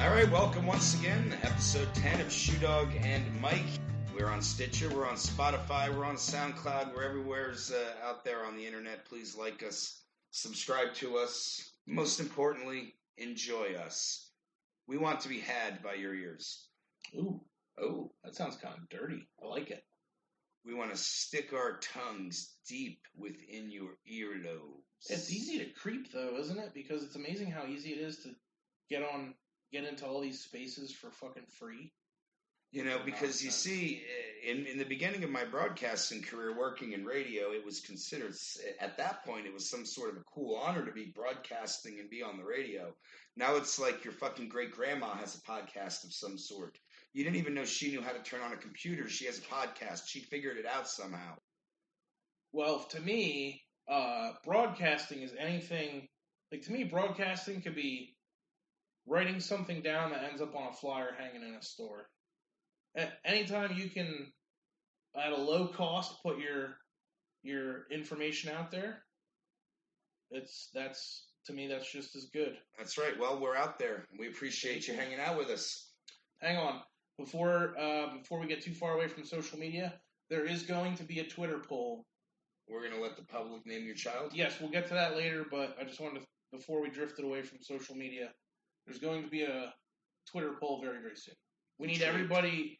All right, welcome once again, episode 10 of Shoedogg and Mike. We're on Stitcher, we're on Spotify, we're on SoundCloud, we're everywhere's out there on the internet. Please like us, subscribe to us. Most importantly, enjoy us. We want to be had by your ears. Ooh, that sounds kind of dirty. I like it. We want to stick our tongues deep within your earlobes. It's easy to creep, though, isn't it? Because it's amazing how easy it is to get into all these spaces for fucking free. You know, because you see, in the beginning of my broadcasting career working in radio, it was considered, at that point, it was some sort of a cool honor to be broadcasting and be on the radio. Now it's like your fucking great-grandma has a podcast of some sort. You didn't even know she knew how to turn on a computer. She has a podcast. She figured it out somehow. Well, to me, broadcasting is anything... Like, to me, broadcasting could be writing something down that ends up on a flyer hanging in a store. Anytime you can, at a low cost, put your information out there, to me that's just as good. That's right. Well, we're out there. We appreciate you hanging out with us. Hang on, before we get too far away from social media, there is going to be a Twitter poll. We're going to let the public name your child? Yes, we'll get to that later, but I just wanted to, before we drifted away from social media, there's going to be a Twitter poll very, very soon. We need everybody.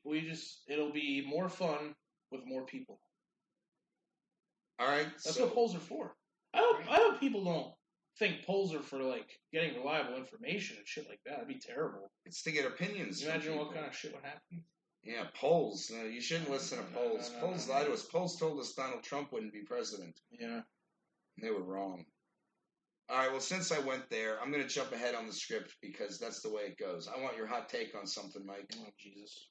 It'll be more fun with more people. All right. That's what polls are for. I hope people don't think polls are for, like, getting reliable information and shit like that. That'd be terrible. It's to get opinions. Can you imagine what kind of shit would happen? Yeah, polls. You shouldn't listen to polls. Polls lied to us. Polls told us Donald Trump wouldn't be president. Yeah. They were wrong. All right, well, since I went there, I'm going to jump ahead on the script because that's the way it goes. I want your hot take on something, Mike. Oh, Jesus.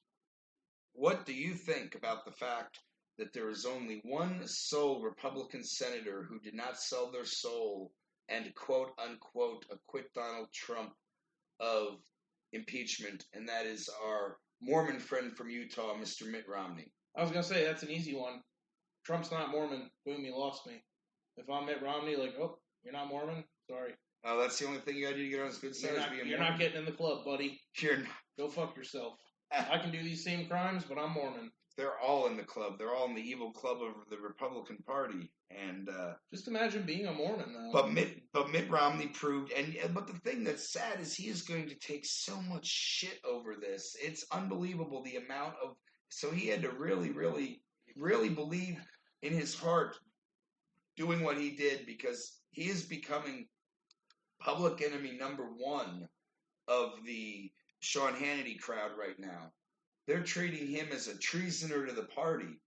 What do you think about the fact that there is only one sole Republican senator who did not sell their soul and, quote, unquote, acquit Donald Trump of impeachment, and that is our Mormon friend from Utah, Mr. Mitt Romney? I was going to say, that's an easy one. Trump's not Mormon. Boom, you lost me. If I'm Mitt Romney, like, oh, you're not Mormon? Sorry. Oh, that's the only thing you got to do to get on his good side? You're not getting in the club, buddy. You're not. Go fuck yourself. I can do these same crimes, but I'm Mormon. They're all in the club. They're all in the evil club of the Republican Party. And just imagine being a Mormon, though. But Mitt Romney proved, but the thing that's sad is he is going to take so much shit over this. It's unbelievable the amount of. So he had to really, really, really believe in his heart doing what he did because he is becoming public enemy number one of the Sean Hannity crowd right now. They're treating him as a treasoner to the party.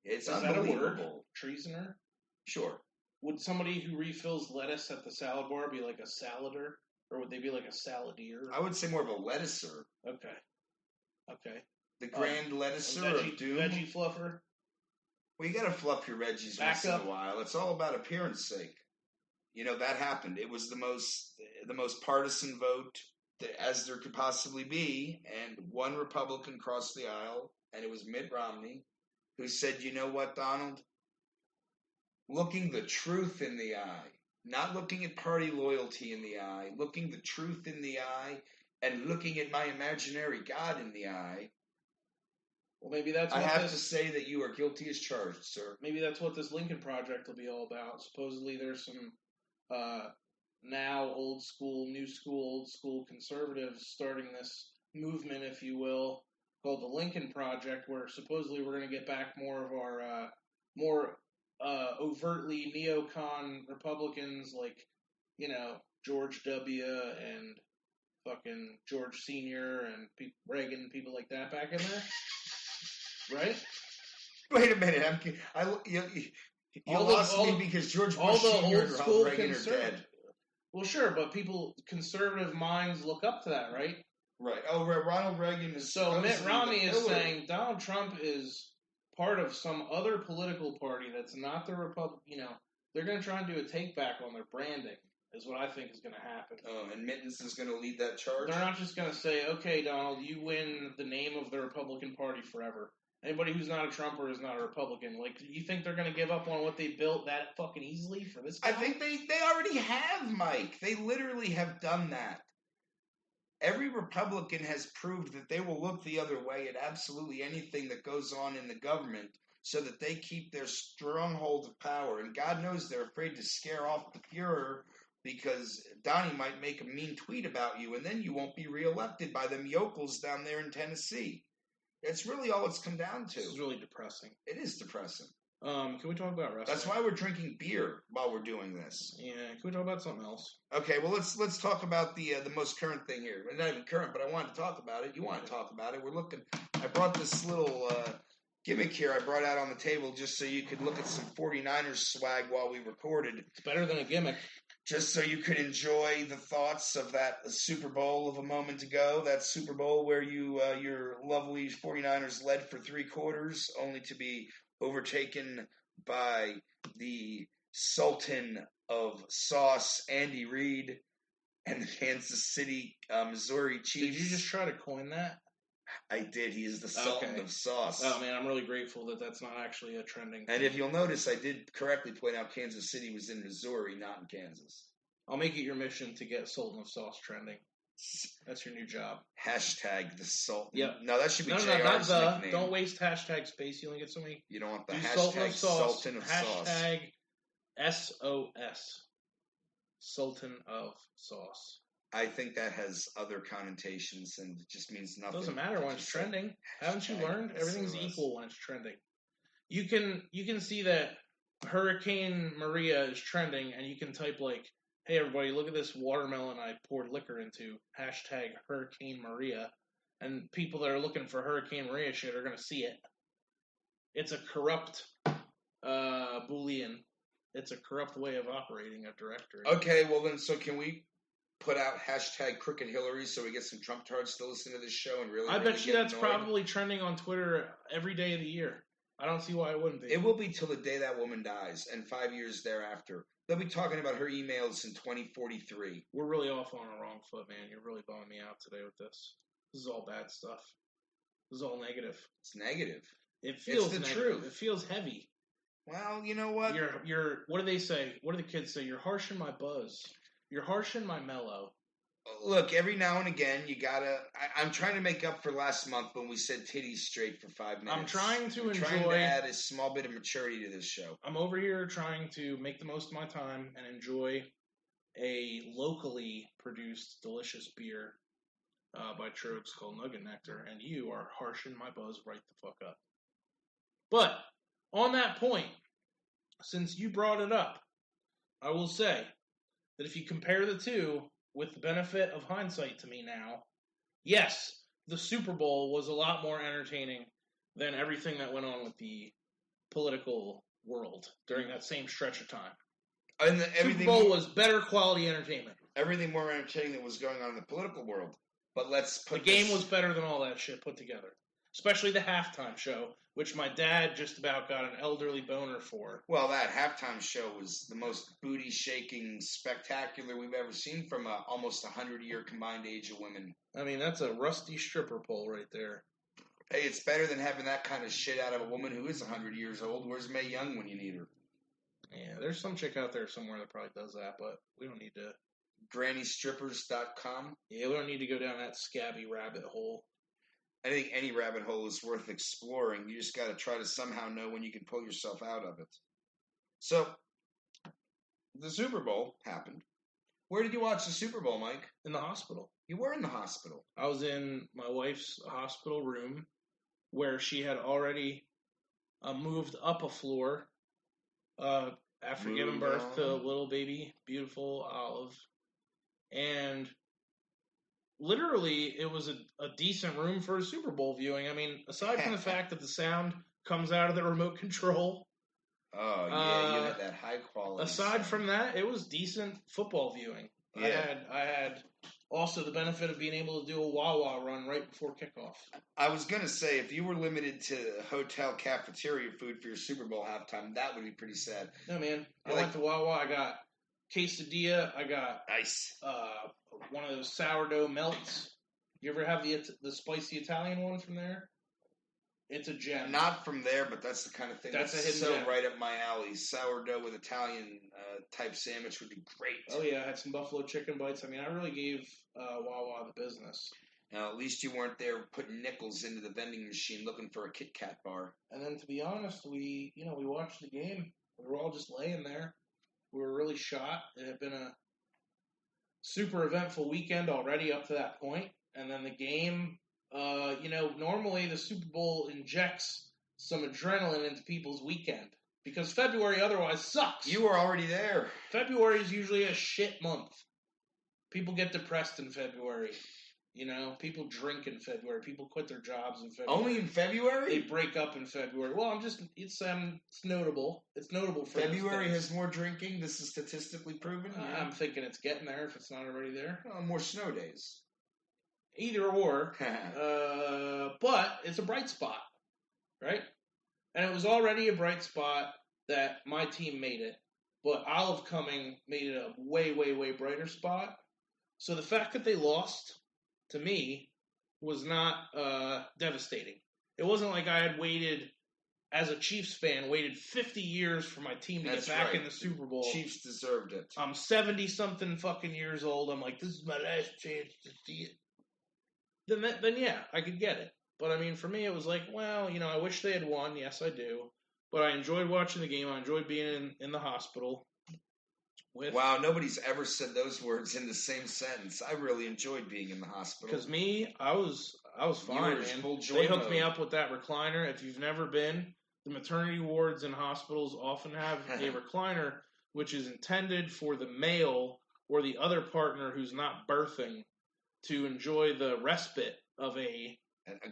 It's unbelievable. That a word? Treasoner? Sure. Would somebody who refills lettuce at the salad bar be like a salader? Or would they be like a saladier? I would say more of a lettucer. Okay. The grand lettucer of doom. Veggie fluffer? Well, you got to fluff your veggies once in a while. It's all about appearance sake. You know, that happened. It was the most partisan vote as there could possibly be, and one Republican crossed the aisle, and it was Mitt Romney, who said, you know what, Donald? Looking the truth in the eye, not looking at party loyalty in the eye, looking the truth in the eye, and looking at my imaginary God in the eye. Well, maybe that's what I have to say that you are guilty as charged, sir. Maybe that's what this Lincoln Project will be all about. Supposedly there's some now old school, new school, old school conservatives starting this movement, if you will, called the Lincoln Project, where supposedly we're going to get back more of our more overtly neocon Republicans like, you know, George W. and fucking George Sr. and Reagan, people like that back in there. Right? Wait a minute. You lost me because George Bush Sr. and Ronald Reagan are dead. Well, sure, but conservative minds look up to that, right? Right. Oh, Ronald Reagan is... So Mitt Romney is saying Donald Trump is part of some other political party that's not the Republican. You know, they're going to try and do a take-back on their branding, is what I think is going to happen. Oh, and Mittens is going to lead that charge? They're not just going to say, okay, Donald, you win the name of the Republican Party forever. Anybody who's not a Trumper is not a Republican. Like, you think they're going to give up on what they built that fucking easily for this guy? I think they already have, Mike. They literally have done that. Every Republican has proved that they will look the other way at absolutely anything that goes on in the government so that they keep their stronghold of power. And God knows they're afraid to scare off the Fuhrer because Donnie might make a mean tweet about you, and then you won't be reelected by them yokels down there in Tennessee. It's really all it's come down to. This is really depressing. It is depressing. Can we talk about wrestling? That's why we're drinking beer while we're doing this. Yeah, can we talk about something else? Okay, well let's talk about the most current thing here. Not even current, but I wanted to talk about it. You want to talk about it? I brought this little gimmick here I brought out on the table just so you could look at some 49ers swag while we recorded. It's better than a gimmick. Just so you could enjoy the thoughts of that Super Bowl of a moment ago. That Super Bowl where your lovely 49ers led for 3 quarters, only to be overtaken by the Sultan of Sauce, Andy Reid, and the Kansas City, Missouri Chiefs. Did you just try to coin that? I did. He is the Sultan of Sauce. Oh, man, I'm really grateful that that's not actually a trending thing. And if you'll notice, I did correctly point out Kansas City was in Missouri, not in Kansas. I'll make it your mission to get Sultan of Sauce trending. That's your new job. Hashtag the Sultan. Yep. No, that should be JR's not the. nickname. Don't waste hashtag space. You only get so many. You don't want the hashtag Sultan of Sauce. Hashtag SOS. Sultan of Sauce. I think that has other connotations and it just means nothing. Doesn't matter when it's trending. Haven't you learned? Everything's equal when it's trending. You can see that Hurricane Maria is trending, and you can type like, "Hey everybody, look at this watermelon I poured liquor into." Hashtag Hurricane Maria, and people that are looking for Hurricane Maria shit are gonna see it. It's a corrupt Boolean. It's a corrupt way of operating a directory. Okay, well then, so can we put out hashtag Crooked Hillary so we get some Trump tards to listen to this show and really? I bet you that's probably trending on Twitter every day of the year. I don't see why it wouldn't be. It will be till the day that woman dies, and 5 years thereafter. They'll be talking about her emails in 2043. We're really off on the wrong foot, man. You're really bumming me out today with this. This is all bad stuff. This is all negative. It's negative. It feels the negative. truth. It feels heavy. Well, you know what? You're. What do they say? What do the kids say? You're harshing my buzz. You're harshing my mellow. Look, every now and again, you gotta. I'm trying to make up for last month when we said titties straight for 5 minutes. I'm trying to add a small bit of maturity to this show. I'm over here trying to make the most of my time and enjoy a locally produced delicious beer by Trogs called Nugget Nectar, and you are harshing my buzz right the fuck up. But on that point, since you brought it up, I will say that if you compare the two, with the benefit of hindsight to me now, yes, the Super Bowl was a lot more entertaining than everything that went on with the political world during that same stretch of time. And Super Bowl was better quality entertainment. Everything more entertaining that was going on in the political world. But let's put the game was better than all that shit put together. Especially the halftime show, which my dad just about got an elderly boner for. Well, that halftime show was the most booty-shaking spectacular we've ever seen from almost 100-year combined age of women. I mean, that's a rusty stripper pole right there. Hey, it's better than having that kind of shit out of a woman who is 100 years old. Where's Mae Young when you need her? Yeah, there's some chick out there somewhere that probably does that, but we don't need to. GrannyStrippers.com? Yeah, we don't need to go down that scabby rabbit hole. I think any rabbit hole is worth exploring. You just got to try to somehow know when you can pull yourself out of it. So, the Super Bowl happened. Where did you watch the Super Bowl, Mike? In the hospital. You were in the hospital. I was in my wife's hospital room where she had already moved up a floor after giving birth to little baby, beautiful Olive. And literally, it was a decent room for a Super Bowl viewing. I mean, aside from the fact that the sound comes out of the remote control. Oh, yeah, you had that high quality. Aside from that, it was decent football viewing. Yeah. I had also the benefit of being able to do a Wawa run right before kickoff. I was going to say, if you were limited to hotel cafeteria food for your Super Bowl halftime, that would be pretty sad. No, man. I went to Wawa. I got quesadilla. I got one of those sourdough melts. You ever have the spicy Italian one from there? It's a gem. Not from there, but that's the kind of thing that's so gem. Right up my alley. Sourdough with Italian type sandwich would be great. Oh, yeah. I had some buffalo chicken bites. I mean, I really gave Wawa the business. Now, at least you weren't there putting nickels into the vending machine looking for a Kit Kat bar. And then, to be honest, we watched the game. We were all just laying there. We were really shot. It had been a super eventful weekend already up to that point. And then the game, normally the Super Bowl injects some adrenaline into people's weekend. Because February otherwise sucks. You were already there. February is usually a shit month. People get depressed in February. People drink in February. People quit their jobs in February. Only in February? They break up in February. Well, it's notable. It's notable for February has more drinking. This is statistically proven. I'm thinking it's getting there if it's not already there. More snow days. Either or. But it's a bright spot, right? And it was already a bright spot that my team made it. But Olive Coming made it a way, way, way brighter spot. So the fact that they lost, to me, was not devastating. It wasn't like I had waited, as a Chiefs fan, waited 50 years for my team to get back in the Super Bowl. Chiefs deserved it. I'm 70-something fucking years old. I'm like, this is my last chance to see it. Then yeah, I could get it. But, I mean, for me, it was like, well, I wish they had won. Yes, I do. But I enjoyed watching the game. I enjoyed being in the hospital. Wow, nobody's ever said those words in the same sentence. I really enjoyed being in the hospital. Because I was fine, man. They hooked me up with that recliner. If you've never been, the maternity wards and hospitals often have a recliner, which is intended for the male or the other partner who's not birthing to enjoy the respite of a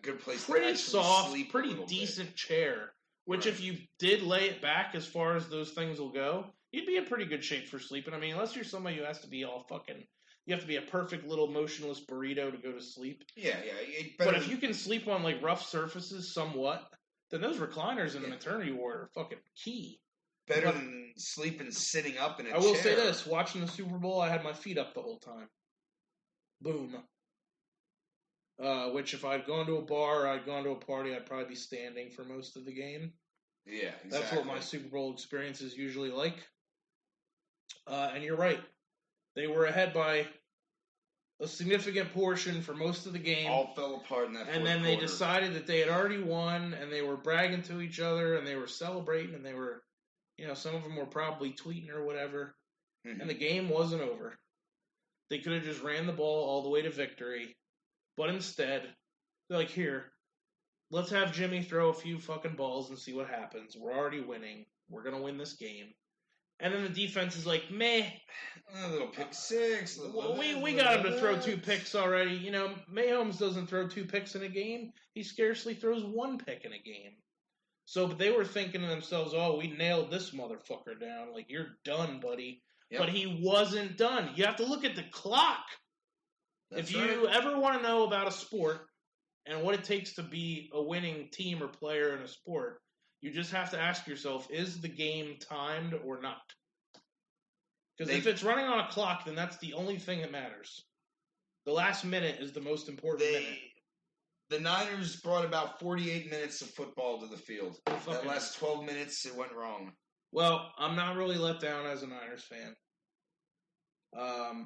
good place pretty to soft, sleep pretty decent chair. Which, if you did lay it back as far as those things will go, you'd be in pretty good shape for sleeping. I mean, unless you're somebody who has to be all fucking... You have to be a perfect little motionless burrito to go to sleep. Yeah. But if you can sleep on, rough surfaces somewhat, then those recliners in the maternity ward are fucking key. Better than sleeping sitting up in a chair. I will say this. Watching the Super Bowl, I had my feet up the whole time. Boom. Which, if I'd gone to a bar or I'd gone to a party, I'd probably be standing for most of the game. Yeah, exactly. That's what my Super Bowl experience is usually like. And you're right. They were ahead by a significant portion for most of the game. All fell apart in that fourth And then they quarter. decided that they had already won, and they were bragging to each other, and they were celebrating, and they were, some of them were probably tweeting or whatever. Mm-hmm. And the game wasn't over. They could have just ran the ball all the way to victory. But instead, they're like, here, let's have Jimmy throw a few fucking balls and see what happens. We're already winning. We're going to win this game. And then the defense is like, meh. A little pick six. We got him to throw 2 picks already. Mahomes doesn't throw 2 picks in a game. He scarcely throws 1 pick in a game. So, but they were thinking to themselves, oh, we nailed this motherfucker down. Like, you're done, buddy. Yep. But he wasn't done. You have to look at the clock. If you ever want to know about a sport and what it takes to be a winning team or player in a sport, you just have to ask yourself, is the game timed or not? Because if it's running on a clock, then that's the only thing that matters. The last minute is the most important minute. The Niners brought about 48 minutes of football to the field. That last 12 minutes, it went wrong. Well, I'm not really let down as a Niners fan.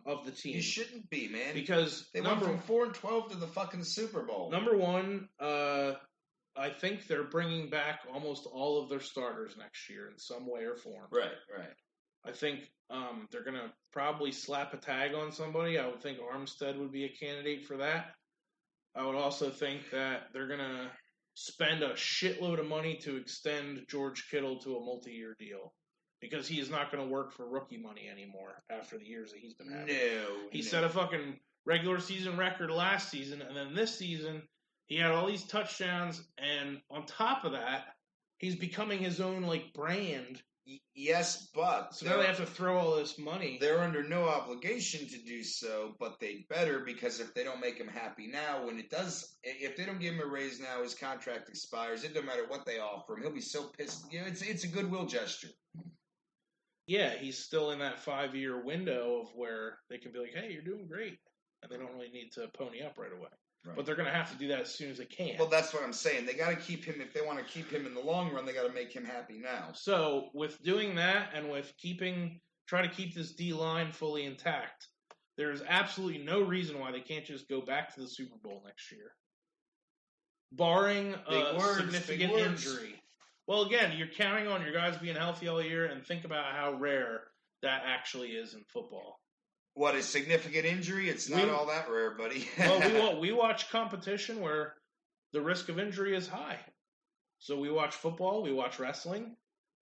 Of the team. You shouldn't be, man. Because they went from 4-12 to the fucking Super Bowl. Number one, I think they're bringing back almost all of their starters next year in some way or form. Right. I think they're going to probably slap a tag on somebody. I would think Armstead would be a candidate for that. I would also think that they're going to spend a shitload of money to extend George Kittle to a multi-year deal. Because he is not going to work for rookie money anymore after the years that he's been having. He set a fucking regular season record last season, and then this season, he had all these touchdowns, and on top of that, he's becoming his own, brand. Yes, but... So now they have to throw all this money. They're under no obligation to do so, but they better, because if they don't make him happy now, if they don't give him a raise now, his contract expires, it doesn't matter what they offer him. He'll be so pissed. It's a goodwill gesture. Yeah, he's still in that 5-year window of where they can be like, hey, you're doing great. And they don't really need to pony up right away. Right. But they're going to have to do that as soon as they can. Well, that's what I'm saying. They got to keep him. If they want to keep him in the long run, they got to make him happy now. So with doing that and with try to keep this D-line fully intact, there's absolutely no reason why they can't just go back to the Super Bowl next year. Barring a significant injury. Well, again, you're counting on your guys being healthy all year, and think about how rare that actually is in football. What, a significant injury? It's not all that rare, buddy. Well, we watch competition where the risk of injury is high. So we watch football, we watch wrestling,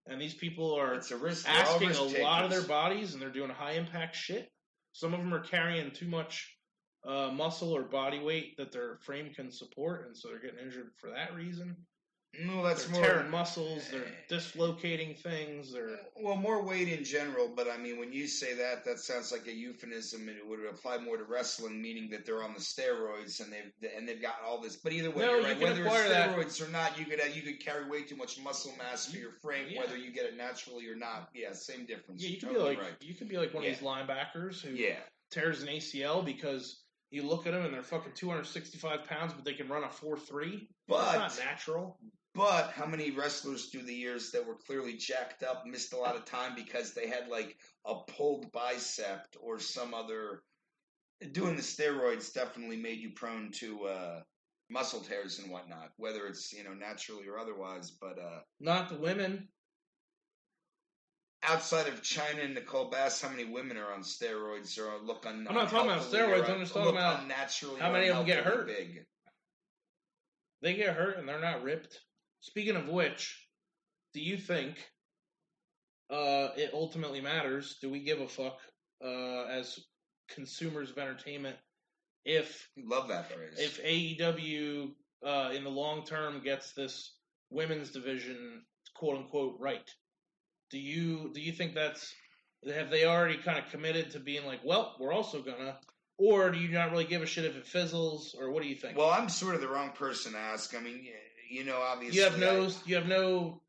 and these people are asking a lot of their bodies, and they're doing high-impact shit. Some of them are carrying too much muscle or body weight that their frame can support, and so they're getting injured for that reason. No, they're tearing muscles. They're dislocating things. More weight in general. But I mean, when you say that, that sounds like a euphemism, and it would apply more to wrestling, meaning that they're on the steroids and they've got all this. But either way, you're right. Whether it's steroids or not, you could carry way too much muscle mass for your frame, whether you get it naturally or not. Yeah, same difference. Yeah, you could be like one of these linebackers who tears an ACL because you look at them and they're fucking 265 pounds, but they can run a 4.3. But that's not natural. But how many wrestlers through the years that were clearly jacked up missed a lot of time because they had like a pulled bicep or some other... Doing the steroids definitely made you prone to muscle tears and whatnot, whether it's, naturally or otherwise. But not the women. Outside of China and Nicole Bass, how many women are on steroids or look I'm not talking about steroids. I'm just talking about how many of them get hurt. Big. They get hurt and they're not ripped. Speaking of which, do you think it ultimately matters? Do we give a fuck as consumers of entertainment if love that phrase? If AEW in the long term gets this women's division quote unquote right? Do you think have they already kind of committed to being like, well, we're also gonna, or do you not really give a shit if it fizzles, or what do you think? Well, I'm sort of the wrong person to ask. I mean, obviously you have no chops. No.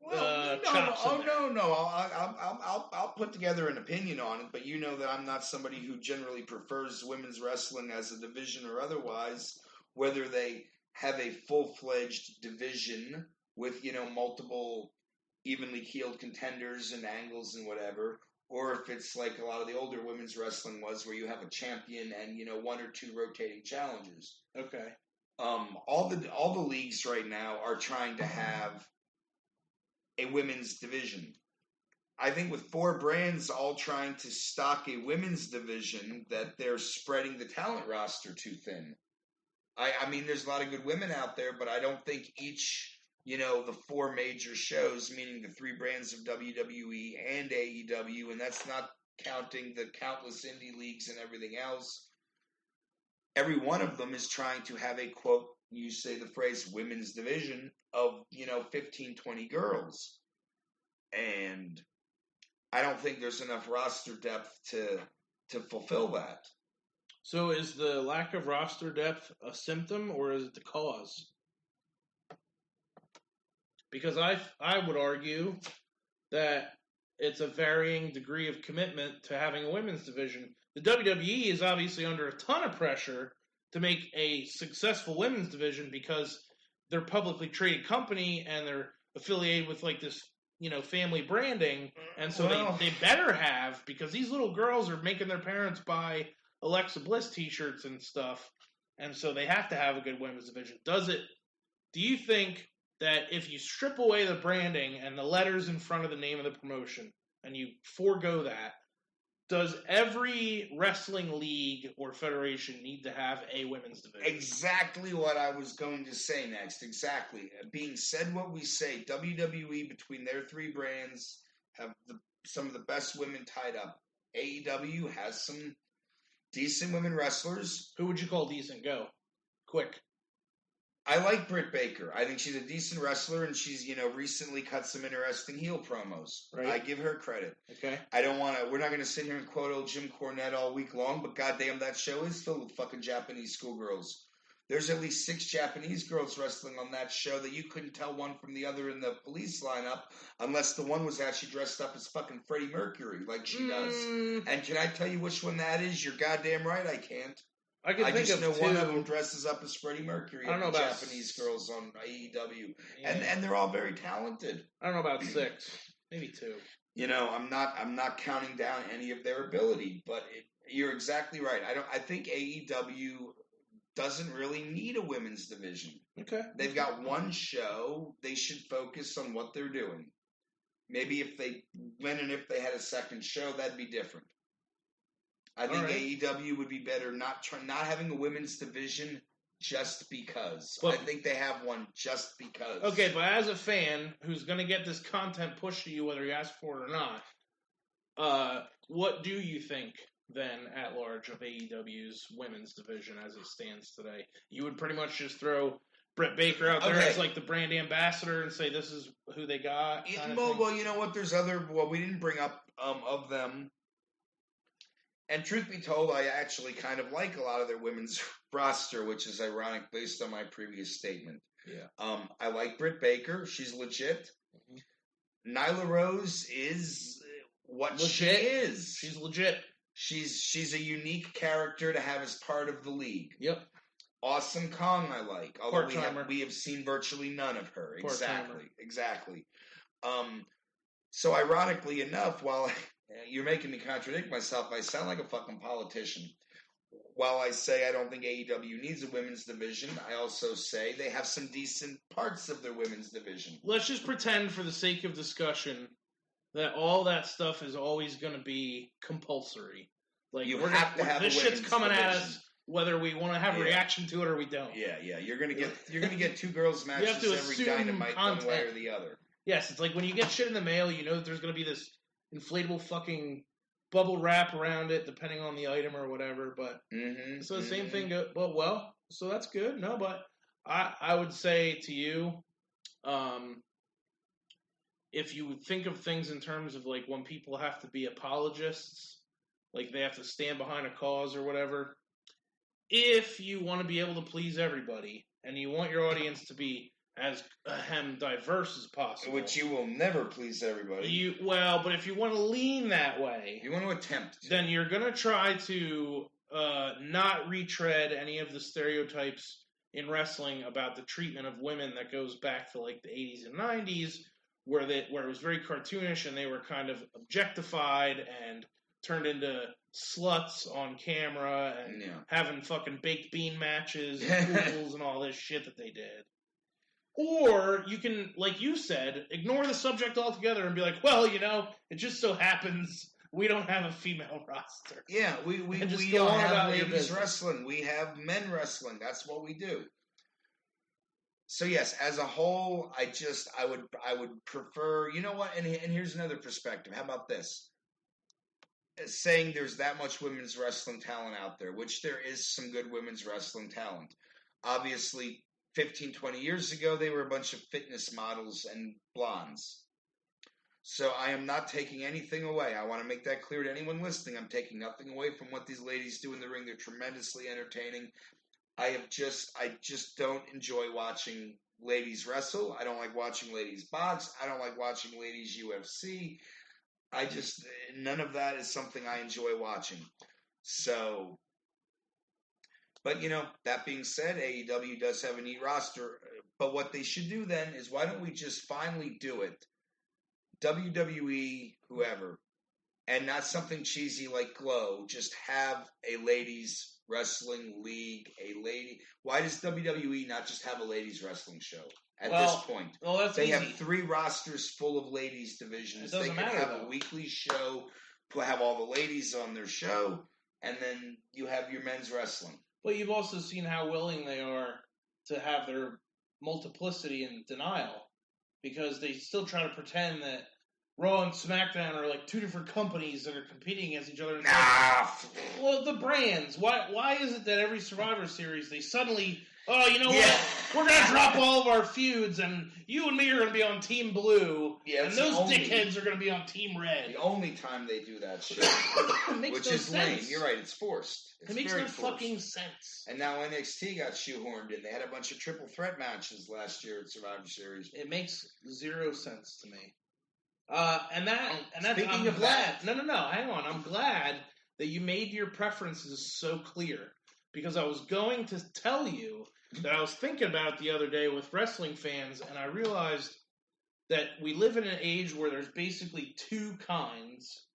I'll put together an opinion on it, but you know that I'm not somebody who generally prefers women's wrestling as a division or otherwise. Whether they have a full-fledged division with multiple evenly keeled contenders and angles and whatever, or if it's like a lot of the older women's wrestling was, where you have a champion and one or two rotating challengers. Okay. All the leagues right now are trying to have a women's division. I think with 4 brands all trying to stock a women's division, that they're spreading the talent roster too thin. I mean, there's a lot of good women out there, but I don't think each, the 4 major shows, meaning the 3 brands of WWE and AEW, and that's not counting the countless indie leagues and everything else. Every one of them is trying to have a, quote, you say the phrase, women's division of, 15, 20 girls. And I don't think there's enough roster depth to fulfill that. So is the lack of roster depth a symptom, or is it the cause? Because I would argue that it's a varying degree of commitment to having a women's division. The WWE is obviously under a ton of pressure to make a successful women's division because they're a publicly traded company and they're affiliated with like this, family branding. And so they better have, because these little girls are making their parents buy Alexa Bliss t-shirts and stuff. And so they have to have a good women's division. Do you think that if you strip away the branding and the letters in front of the name of the promotion and you forego that, does every wrestling league or federation need to have a women's division? Exactly what I was going to say next. Exactly. Being said what we say, WWE, between their 3 brands, have some of the best women tied up. AEW has some decent women wrestlers. Who would you call decent? Go. Quick. I like Britt Baker. I think she's a decent wrestler, and she's, recently cut some interesting heel promos. Right. I give her credit. Okay. We're not going to sit here and quote old Jim Cornette all week long, but goddamn, that show is filled with fucking Japanese schoolgirls. There's at least 6 Japanese girls wrestling on that show that you couldn't tell one from the other in the police lineup unless the one was actually dressed up as fucking Freddie Mercury like she does. And can I tell you which one that is? You're goddamn right I can't. I just know one of them dresses up as Freddie Mercury. I don't know about Japanese girls on AEW, and they're all very talented. I don't know about 6, maybe 2. You know, I'm not counting down any of their ability, but you're exactly right. I think AEW doesn't really need a women's division. Okay. They've got one show. They should focus on what they're doing. Maybe if they had a second show, that'd be different. I think AEW would be better not having a women's division just because. I think they have one just because. Okay, but as a fan who's going to get this content pushed to you whether you ask for it or not, what do you think then at large of AEW's women's division as it stands today? You would pretty much just throw Britt Baker out there as like the brand ambassador and say this is who they got? Well, you know what? There's we didn't bring up of them. And truth be told, I actually kind of like a lot of their women's roster, which is ironic based on my previous statement. Yeah. I like Britt Baker. She's legit. Mm-hmm. Nyla Rose is what she is. She's legit. She's a unique character to have as part of the league. Yep. Awesome Kong I like. Although we have seen virtually none of her. Exactly. So ironically enough, while you're making me contradict myself, I sound like a fucking politician. While I say I don't think AEW needs a women's division, I also say they have some decent parts of their women's division. Let's just pretend, for the sake of discussion, that all that stuff is always going to be compulsory. Like you have to have this shit's coming at us, whether we want to have a reaction to it or we don't. Yeah. You're gonna get 2 girls matches every Dynamite one way or the other. Yes, it's like when you get shit in the mail, you know that there's gonna be this inflatable fucking bubble wrap around it, depending on the item or whatever. But so the same thing. Well, so that's good. No, but I would say to you, if you would think of things in terms of like when people have to be apologists, like they have to stand behind a cause or whatever. If you want to be able to please everybody and you want your audience to be as diverse as possible, which you will never please everybody. But if you want to lean that way, you want to attempt to. Then you're going to try to not retread any of the stereotypes in wrestling about the treatment of women that goes back to like the 80s and 90s, where it was very cartoonish and they were kind of objectified and turned into sluts on camera and having fucking baked bean matches and pools and all this shit that they did. Or you can, like you said, ignore the subject altogether and be like, well, you know, it just so happens we don't have a female roster. Yeah, we don't have ladies wrestling. We have men wrestling. That's what we do. So yes, as a whole, I would prefer, you know what, and here's another perspective. How about this? Saying there's that much women's wrestling talent out there, which there is some good women's wrestling talent. Obviously, 15, 20 years ago, they were a bunch of fitness models and blondes. So I am not taking anything away. I want to make that clear to anyone listening. I'm taking nothing away from what these ladies do in the ring. They're tremendously entertaining. I just don't enjoy watching ladies wrestle. I don't like watching ladies box. I don't like watching ladies UFC. None of that is something I enjoy watching. So, but you know, that being said, AEW does have a neat roster. But what they should do then is, why don't we just finally do it? WWE, whoever, and not something cheesy like Glow, just have a ladies wrestling league, why does WWE not just have a ladies wrestling show at this point? Well, they have 3 rosters full of ladies divisions. They could have a weekly show, have all the ladies on their show, and then you have your men's wrestling. But you've also seen how willing they are to have their multiplicity and denial, because they still try to pretend that Raw and SmackDown are like 2 different companies that are competing against each other. Well, the brands. Why is it that every Survivor Series they suddenly, what? We're going to drop all of our feuds and you and me are going to be on Team Blue and those dickheads are going to be on Team Red. The only time they do that shit. Which is lame. You're right, it's forced. It makes no fucking sense. And now NXT got shoehorned in. They had a bunch of triple threat matches last year at Survivor Series. It makes 0 sense to me. I'm glad. No, hang on. I'm glad that you made your preferences so clear. because I was going to tell you that I was thinking about it the other day with wrestling fans, and I realized that we live in an age where there's basically two kinds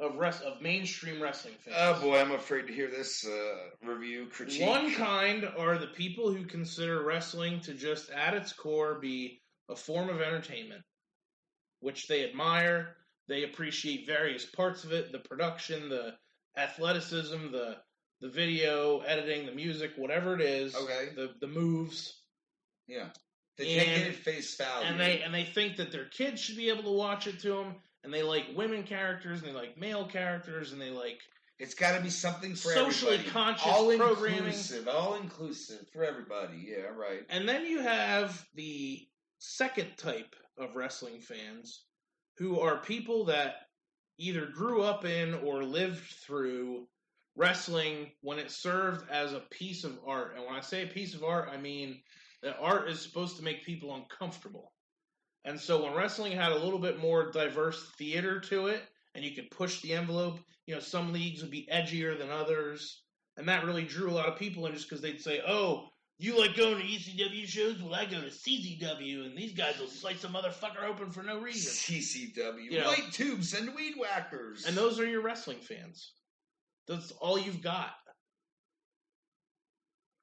of mainstream wrestling fans. Oh boy, I'm afraid to hear this critique. One kind are the people who consider wrestling to just at its core be a form of entertainment, which they admire. They appreciate various parts of it, the production, the athleticism, the video editing, the music, whatever it is. Okay. The moves. Yeah. They take it at face value. And they think that their kids should be able to watch it to them. And they like women characters, and they like male characters, and they like... It's got to be something for socially everybody. Conscious all programming. All inclusive for everybody. Yeah, right. And then you have the second type of wrestling fans, who are people that either grew up in or lived through wrestling when it served as a piece of art. And when I say a piece of art, I mean that art is supposed to make people uncomfortable. And so when wrestling had a little bit more diverse theater to it, and you could push the envelope, some leagues would be edgier than others, and that really drew a lot of people in just because they'd say, oh, you like going to ECW shows? Well, I go to CZW, and these guys will slice a motherfucker open for no reason. CCW, white tubes and weed whackers. And those are your wrestling fans. That's all you've got.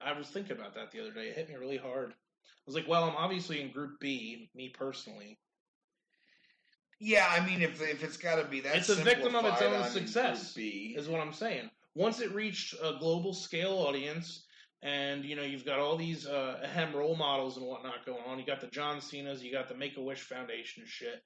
I was thinking about that the other day. It hit me really hard. I was like, well, I'm obviously in Group B, me personally. Yeah, I mean, if it's got to be that, it's a victim of its own success, B. is what I'm saying. Once it reached a global scale audience, and you've got all these hem role models and whatnot going on. You got the John Cena's, you got the Make-A-Wish Foundation shit.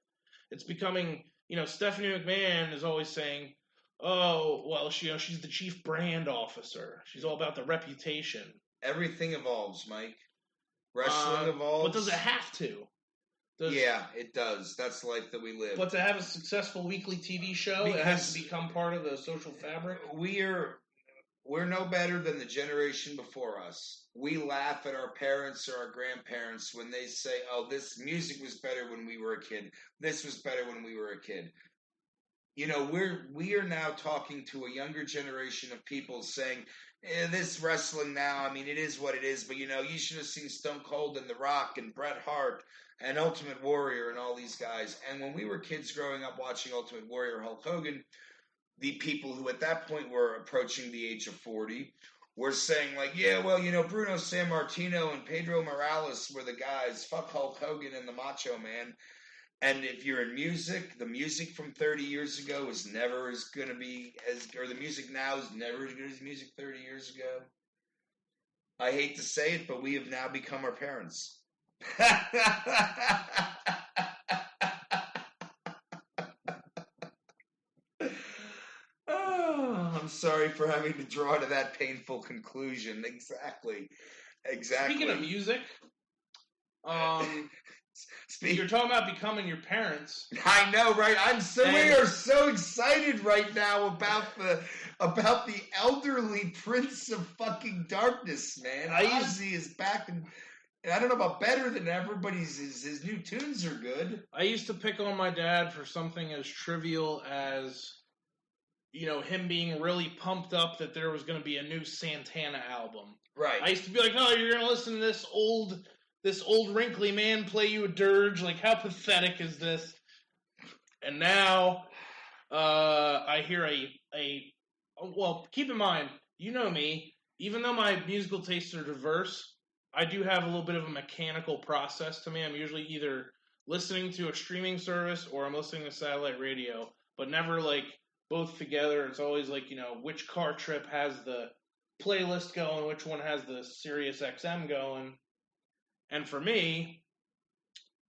It's becoming, Stephanie McMahon is always saying, oh, well, she's the chief brand officer. She's all about the reputation. Everything evolves, Mike. Wrestling evolves. But does it have to? Yeah, it does. That's the life that we live. But to have a successful weekly TV show, it has to become part of the social fabric? We're no better than the generation before us. We laugh at our parents or our grandparents when they say, oh, this music was better when we were a kid. This was better when we were a kid. We are now talking to a younger generation of people saying, this wrestling now, I mean, it is what it is, but, you should have seen Stone Cold and The Rock and Bret Hart and Ultimate Warrior and all these guys. And when we were kids growing up watching Ultimate Warrior, Hulk Hogan, the people who at that point were approaching the age of 40 were saying, like, yeah, well, Bruno Sammartino and Pedro Morales were the guys. Fuck Hulk Hogan and the Macho Man. And if you're in music, the music from 30 years ago is never as going to be or the music now is never as good as music 30 years ago. I hate to say it, but we have now become our parents. Oh, I'm sorry for having to draw to that painful conclusion. Exactly. Speaking of music, you're talking about becoming your parents. I know, right? We are so excited right now about the elderly Prince of fucking Darkness, man. Ozzy is back, and I don't know about better than ever, but his new tunes are good. I used to pick on my dad for something as trivial as, him being really pumped up that there was going to be a new Santana album. Right. I used to be like, oh, you're going to listen to this old wrinkly man play you a dirge? Like, how pathetic is this? And now, I hear well, keep in mind, you know me, even though my musical tastes are diverse, I do have a little bit of a mechanical process to me. I'm usually either listening to a streaming service or I'm listening to satellite radio, but never, like, both together. It's always like, which car trip has the playlist going, which one has the Sirius XM going. And for me,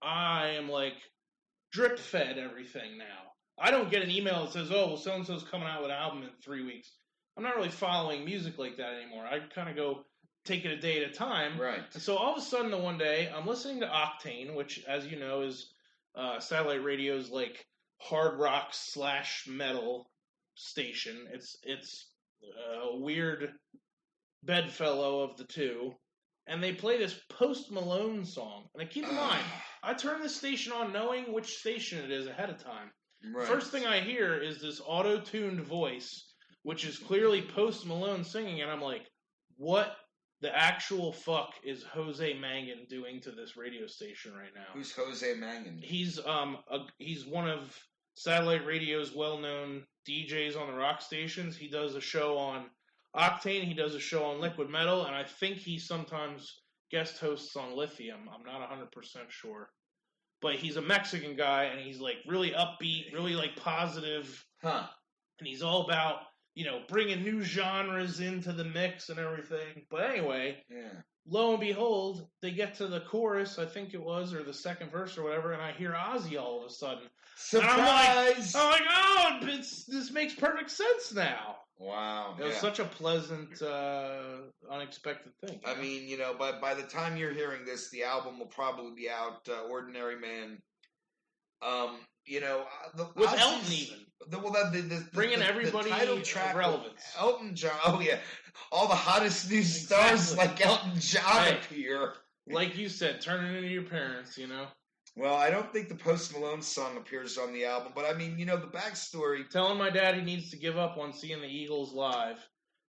I am like drip fed everything now. I don't get an email that says, oh, well, so-and-so's coming out with an album in 3 weeks. I'm not really following music like that anymore. I kind of go take it a day at a time. Right. And so all of a sudden, one day, I'm listening to Octane, which, as you know, is satellite radio's like hard rock / metal station. It's a weird bedfellow of the two. And they play this Post Malone song. And keep in mind, I turn this station on knowing which station it is ahead of time. Right. First thing I hear is this auto-tuned voice, which is clearly Post Malone singing, and I'm like, what the actual fuck is Jose Mangan doing to this radio station right now? Who's Jose Mangan? He's one of satellite radio's well-known DJs on the rock stations. He does a show on Octane. He does a show on Liquid Metal, and I think he sometimes guest hosts on Lithium. I'm not 100% sure. But he's a Mexican guy, and he's like really upbeat, really like positive. Huh. And he's all about, bringing new genres into the mix and everything. But anyway, lo and behold, they get to the chorus, I think it was, or the second verse or whatever, and I hear Ozzy all of a sudden. Surprise! I'm like, oh, this makes perfect sense now. Wow. It was such a pleasant, unexpected thing. I mean, by the time you're hearing this, the album will probably be out, Ordinary Man. With Ozzy's, Elton even. Bringing everybody the title track relevance. Elton John. Oh, yeah. All the hottest new stars like Elton John appear. Like you said, turning into your parents, Well, I don't think the Post Malone song appears on the album, but I mean, the backstory. Telling my dad he needs to give up on seeing the Eagles live.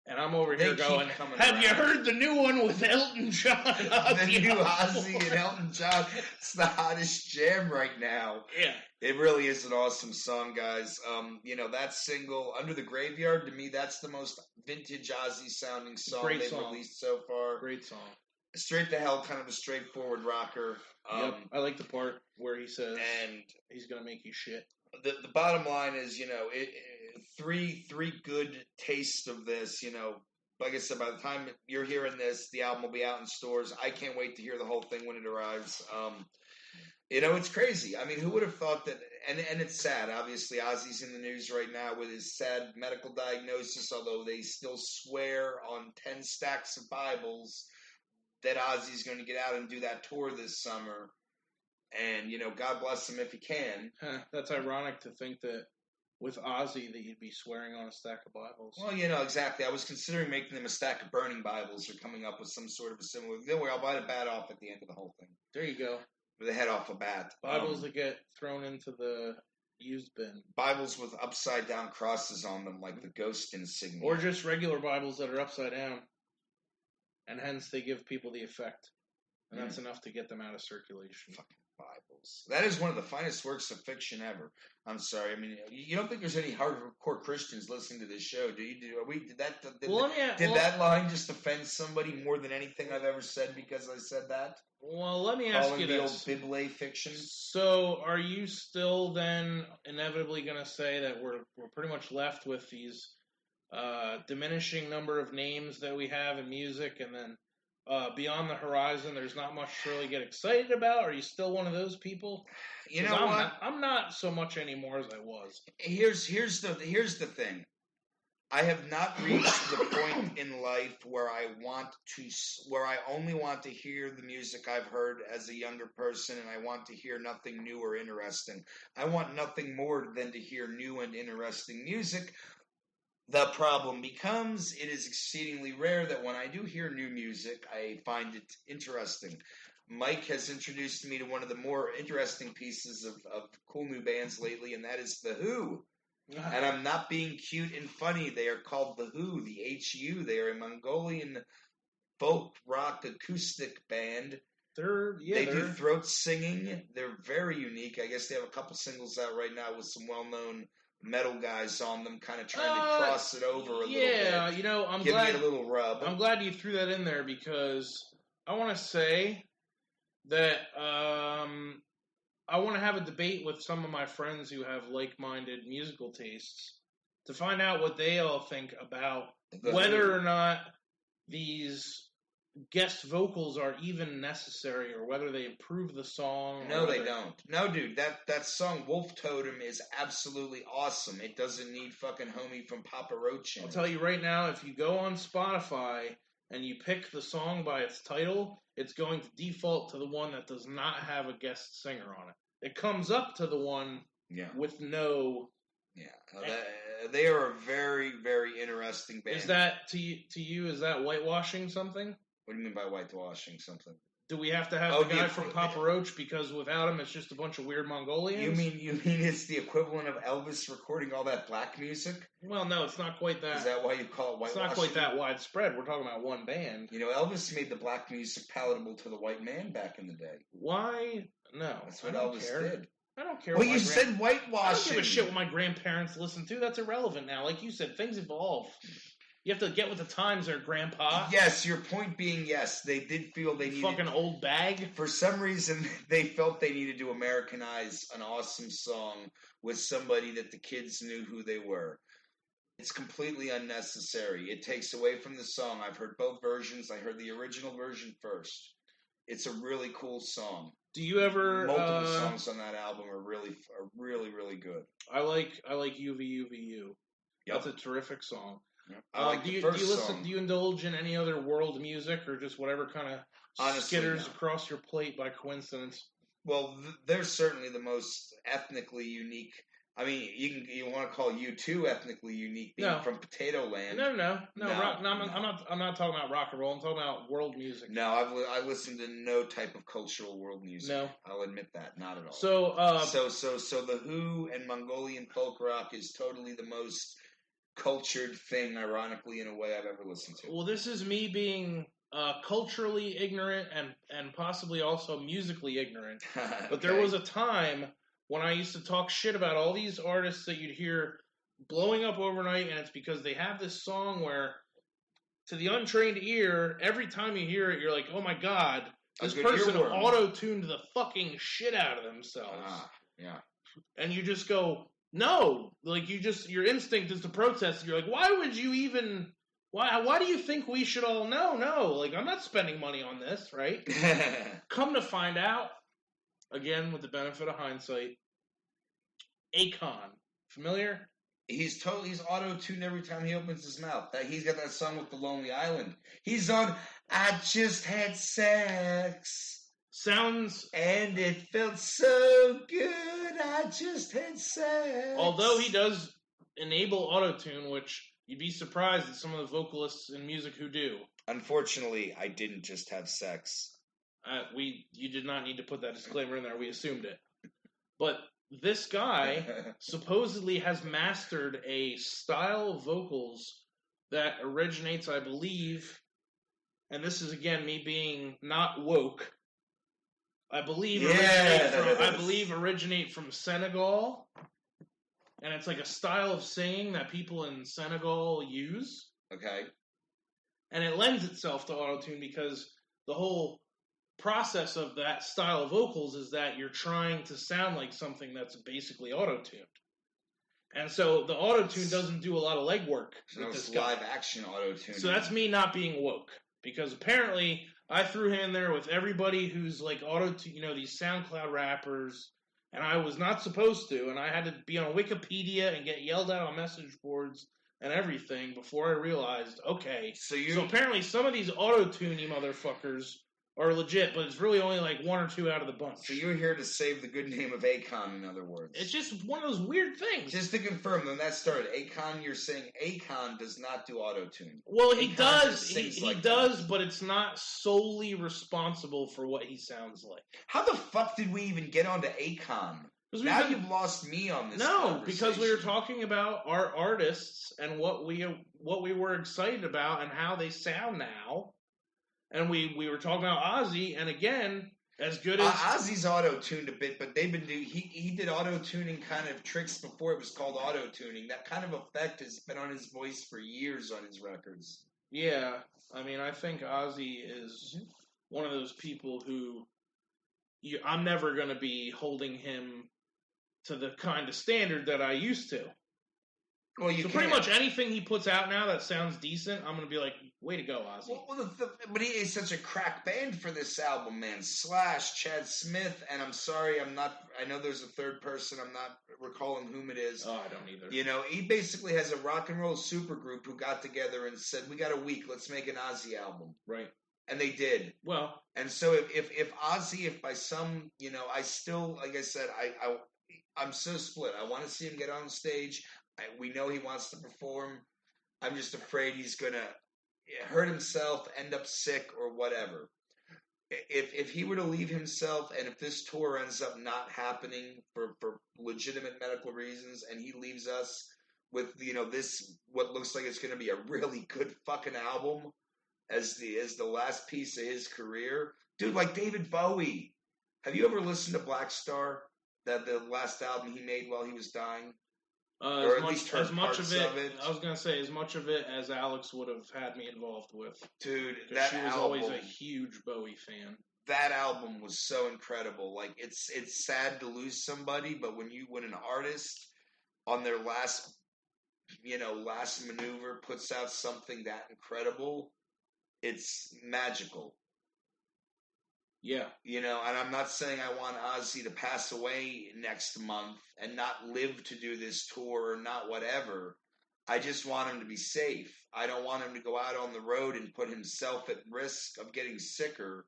And I'm over here going, have you heard the new one with Elton John? The new Ozzy and Elton John. It's the hottest jam right now. Yeah. It really is an awesome song, guys. That single, Under the Graveyard, to me, that's the most vintage Ozzy sounding song they've released so far. Great song. Straight to hell, kind of a straightforward rocker. Yep. I like the part where he says, and he's going to make you shit. The bottom line is, three good tastes of this. Like I said, by the time you're hearing this, the album will be out in stores. I can't wait to hear the whole thing when it arrives. It's crazy. I mean, who would have thought that? And it's sad. Obviously, Ozzy's in the news right now with his sad medical diagnosis, although they still swear on 10 stacks of Bibles that Ozzy's going to get out and do that tour this summer. And, God bless him if he can. That's ironic to think that with Ozzy that you'd be swearing on a stack of Bibles. Well, exactly. I was considering making them a stack of burning Bibles or coming up with some sort of a similar... Don't worry, I'll bite a bat off at the end of the whole thing. There you go. With the head off a bat. Bibles that get thrown into the used bin. Bibles with upside-down crosses on them, like the ghost insignia. Or just regular Bibles that are upside down. And hence they give people the effect. And that's enough to get them out of circulation. Fucking Bibles. That is one of the finest works of fiction ever. I'm sorry. I mean, you don't think there's any hardcore Christians listening to this show, do you? Did that line just offend somebody more than anything I've ever said because I said that? Well, let me ask you this. The old Bible fiction. So, are you still then inevitably going to say that we're pretty much left with these diminishing number of names that we have in music, and then beyond the horizon, there's not much to really get excited about? Are you still one of those people? You know what? I'm not so much anymore as I was. Here's the thing. I have not reached the point in life where I only want to hear the music I've heard as a younger person, and I want to hear nothing new or interesting. I want nothing more than to hear new and interesting music. The problem becomes it is exceedingly rare that when I do hear new music, I find it interesting. Mike has introduced me to one of the more interesting pieces of cool new bands lately, and that is The Who. And I'm not being cute and funny. They are called The Who, the H-U. They are a Mongolian folk rock acoustic band. They do throat singing. They're very unique. I guess they have a couple singles out right now with some well-known metal guys on them, kind of trying to cross it over a little bit. Yeah, I'm glad. Give me a little rub. I'm glad you threw that in there because I want to say that I want to have a debate with some of my friends who have like-minded musical tastes to find out what they all think about whether or not these guest vocals are even necessary or whether they improve the song. No, they don't. No, dude, that song Wolf Totem is absolutely awesome. It doesn't need fucking homie from Papa Roach in it. I'll tell you right now, if you go on Spotify and you pick the song by its title, it's going to default to the one that does not have a guest singer on it. It comes up to the one with no... Yeah, they are a very, very interesting band. Is that, to you, is that whitewashing something? What do you mean by whitewashing something? Do we have to have the guy from Papa Roach because without him it's just a bunch of weird Mongolians? You mean it's the equivalent of Elvis recording all that black music? Well, no, it's not quite that. Is that why you call it whitewashing? It's not quite that widespread. We're talking about one band. You know, Elvis made the black music palatable to the white man back in the day. Why? No. That's what Elvis did. I don't care. Well, you said whitewashing. I don't give a shit what my grandparents listened to. That's irrelevant now. Like you said, things evolve. You have to get with the times there, Grandpa. Yes, your point being, yes, they did feel they needed... Fucking old bag. For some reason, they felt they needed to Americanize an awesome song with somebody that the kids knew who they were. It's completely unnecessary. It takes away from the song. I've heard both versions. I heard the original version first. It's a really cool song. Do you ever... Multiple songs on that album are really, really good. I like UVUVU. Yep. That's a terrific song. I like the first song. Do you indulge in any other world music or just whatever kind of skitters across your plate by coincidence? Well, they're certainly the most ethnically unique. I mean, you want to call U2 ethnically unique, being from Potato Land? No. I'm not talking about rock and roll. I'm talking about world music. No, I listen to no type of cultural world music. No, I'll admit that, not at all. So the Who and Mongolian folk rock is totally the most cultured thing, ironically, in a way I've ever listened to. Well, this is me being culturally ignorant and possibly also musically ignorant. But there was a time when I used to talk shit about all these artists that you'd hear blowing up overnight, and it's because they have this song where, to the untrained ear, every time you hear it, you're like, oh my god, this person auto-tuned the fucking shit out of themselves. Yeah. And you just go... No, like your instinct is to protest. You're like, why would you even? Why do you think we should all know? No, like I'm not spending money on this, right? Come to find out, again with the benefit of hindsight, Akon, familiar? He's auto-tuned every time he opens his mouth. He's got that song with the Lonely Island. He's on I Just Had Sex. Sounds... And it felt so good, I just had sex. Although he does enable auto-tune, which you'd be surprised at some of the vocalists in music who do. Unfortunately, I didn't just have sex. You did not need to put that disclaimer in there. We assumed it. But this guy supposedly has mastered a style of vocals that originates, I believe, and this is, again, me being not woke... I believe originate from Senegal, and it's like a style of singing that people in Senegal use. Okay. And it lends itself to autotune because the whole process of that style of vocals is that you're trying to sound like something that's basically autotuned. And so the autotune doesn't do a lot of legwork. So it's live action autotune. So that's me not being woke, because apparently I threw him in there with everybody who's like these SoundCloud rappers, and I was not supposed to, and I had to be on Wikipedia and get yelled at on message boards and everything before I realized, okay, so apparently some of these auto-tuney motherfuckers are legit, but it's really only like one or two out of the bunch. So you're here to save the good name of Akon, in other words. It's just one of those weird things. Just to confirm, when that started, Akon, you're saying Akon does not do auto-tune. Well, he does. He does, but it's not solely responsible for what he sounds like. How the fuck did we even get onto Akon? Now you've lost me on this. No, because we were talking about our artists and what we were excited about and how they sound now. And we were talking about Ozzy, and again, as good as... Ozzy's auto-tuned a bit, but they've been doing... He did auto-tuning kind of tricks before it was called auto-tuning. That kind of effect has been on his voice for years on his records. Yeah, I mean, I think Ozzy is one of those people who... I'm never going to be holding him to the kind of standard that I used to. Well, pretty much anything he puts out now that sounds decent, I'm going to be like, way to go, Ozzy. But he is such a crack band for this album, man. Slash, Chad Smith, and I'm sorry, I know there's a third person, I'm not recalling whom it is. Oh, I don't either. You know, he basically has a rock and roll supergroup who got together and said, we got a week, let's make an Ozzy album. Right. And they did. Well. And so if Ozzy, if by some, I still, like I said, I'm so split. I want to see him get on stage. We know he wants to perform. I'm just afraid he's going to hurt himself, end up sick, or whatever. if he were to leave himself, and if this tour ends up not happening for legitimate medical reasons, and he leaves us with this what looks like it's going to be a really good fucking album as the last piece of his career, dude, like David Bowie. Have you ever listened to Black Star, that the last album he made while he was dying? Or at least heard parts of it. I was going to say as much of it as Alex would have had me involved with. Dude, she was always a huge Bowie fan. That album was so incredible. Like it's sad to lose somebody, but when an artist on their last maneuver puts out something that incredible, it's magical. Yeah. And I'm not saying I want Ozzy to pass away next month and not live to do this tour or not whatever. I just want him to be safe. I don't want him to go out on the road and put himself at risk of getting sicker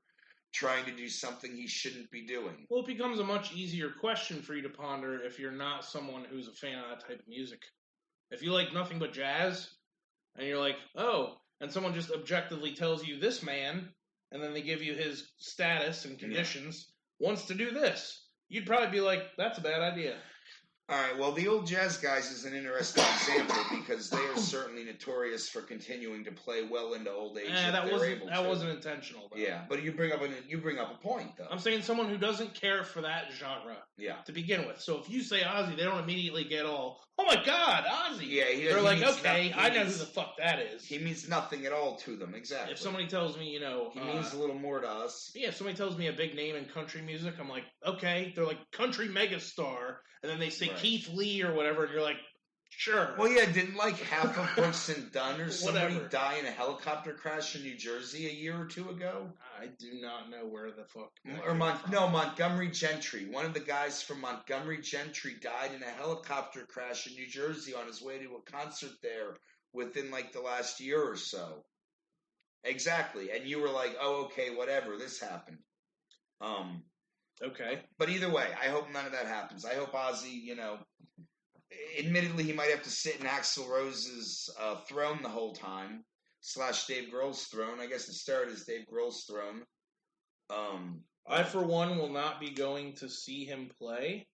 trying to do something he shouldn't be doing. Well, it becomes a much easier question for you to ponder if you're not someone who's a fan of that type of music. If you like nothing but jazz, and you're like, oh, and someone just objectively tells you this man, and then they give you his status and conditions, wants to do this, you'd probably be like, that's a bad idea. All right, well, the Old Jazz Guys is an interesting example because they are certainly notorious for continuing to play well into old age. That wasn't intentional, though. Yeah, but you bring up a point, though. I'm saying someone who doesn't care for that genre to begin with. So if you say Ozzy, they don't immediately get all, oh my God, Ozzy! Yeah, they're like, okay, I know who the fuck that is. He means nothing at all to them, exactly. If somebody tells me, he means a little more to us. Yeah, if somebody tells me a big name in country music, I'm like, okay, they're like country megastar, and then they say Keith Lee or whatever, and you're like, sure. Well, yeah, didn't like half of Brooks and Dunn or somebody die in a helicopter crash in New Jersey a year or two ago? I do not know where the fuck. Montgomery Gentry. One of the guys from Montgomery Gentry died in a helicopter crash in New Jersey on his way to a concert there within like the last year or so. Exactly. And you were like, oh, okay, whatever, this happened. Okay. But either way, I hope none of that happens. I hope Ozzy, admittedly, he might have to sit in Axl Rose's throne the whole time, / Dave Grohl's throne. I guess it started as Dave Grohl's throne. I, for one, will not be going to see him play.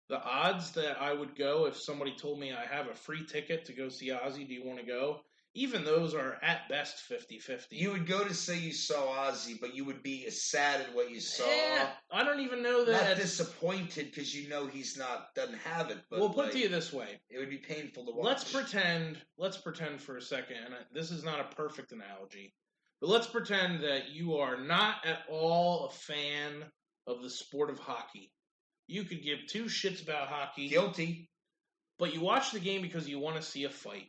The odds that I would go if somebody told me I have a free ticket to go see Ozzy, do you want to go? Even those are at best 50-50. You would go to say you saw Ozzy, but you would be sad at what you saw. Yeah, I don't even know that. Not disappointed because doesn't have it. But we'll put it to you this way: it would be painful to watch. Let's pretend for a second, and this is not a perfect analogy, but let's pretend that you are not at all a fan of the sport of hockey. You could give two shits about hockey. Guilty. But you watch the game because you want to see a fight.